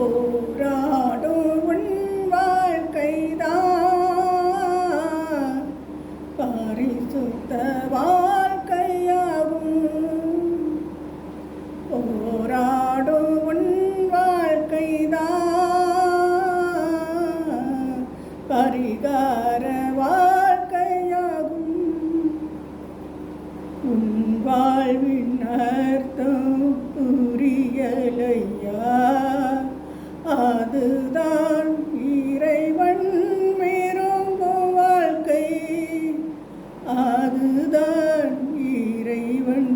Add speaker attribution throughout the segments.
Speaker 1: போராடும் உன் வாழ்க்கைதான் பரிசுத்த வாழ்க்கையாகும். போராடும் உன் வாழ்க்கைதான் பரிகார வாழ்க்கையாகும். உன் வாழ்வின் அர்த்தம் புரியலையா? அதுதான் இறைவன் விரும்பும் வாழ்க்கை. அதுதான் இறைவன்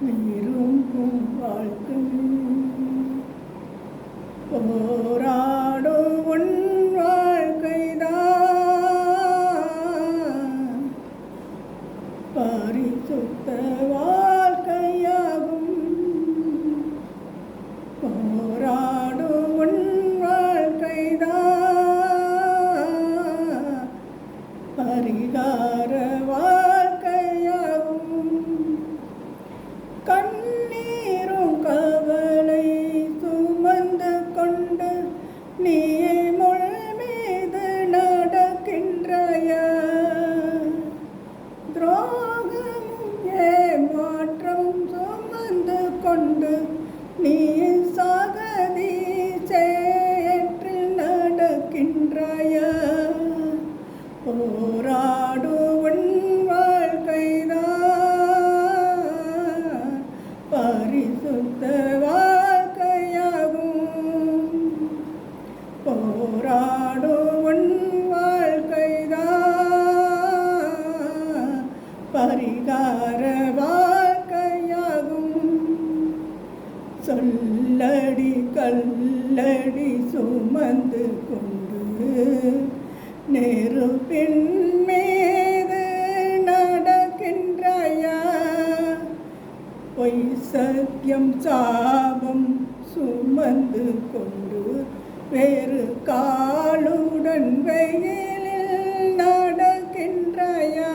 Speaker 1: விரும்பும் வாழ்க்கை. போராடும் உன் வாழ்க்கைதான் பரிசுத்த வாழ்க்கையாகும். போராடும் உன் வாழ்க்கைதான் பரிகார வாழ்க்கையாகும். கண்ணீரும் கவலை சுமந்து கொண்டு நீ முள் மீது நடக்கின்றாயா? துரோகமும் ஏமாற்றம் சுமந்து கொண்டு நீ சகதி சேற்றில் நடக்கின்றாயா? போராடும் உன் வாழ்க்கைதான் பரிசுத்த வாழ்க்கையாகும். போராடும் உன் வாழ்க்கைதான் பரிகார வாழ்க்கையாகும். சொல்லடி கல்லடி சுமந்து கொண்டு நெருப்பின் மீது நடக்கின்றாயா? பொய் சத்தியம் சாபம் சுமந்து கொண்டு வேறு காலுடன் வெயிலில் நடக்கின்றாயா?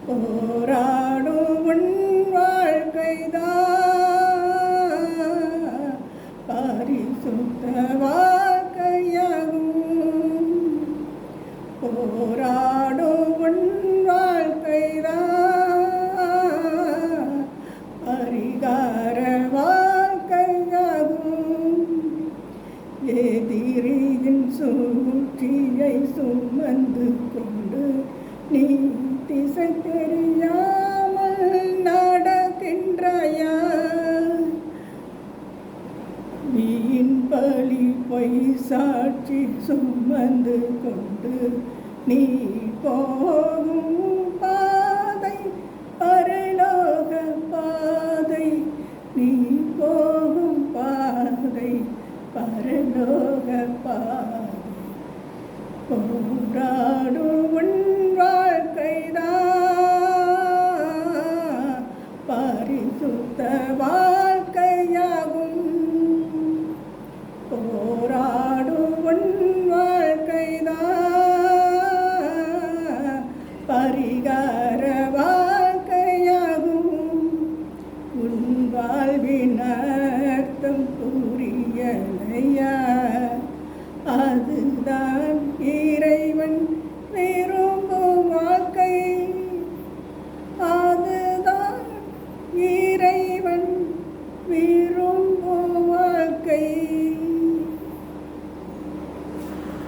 Speaker 1: போராடும் உன் வாழ்க்கைதான் பரிசுத்த வாழ்க்கையாகும். போராடும் உன் வாழ்க்கைதான் பரிகார வாழ்க்கையாகும். எதிரியின் சூழ்ச்சியை சுமந்து கொண்டு நீ திசை தெரியாமல் நடக்கின்றாயா? வீண் பலி பொய் சாட்சி சுமந்து கொண்டு நீ போகும் பாதை பரலோக பாதை. நீ போகும் பாதை பரலோக பாதை. போராடும் உன் வாழ்க்கைதான் பரிசுத்த வாழ்க்கையாகும். போராடும் உன் வாழ்க்கைதான் பரிகார வாழ்க்கையாகும். உன் வாழ்வின் அர்த்தம் புரியலையா? அதுதான் இறை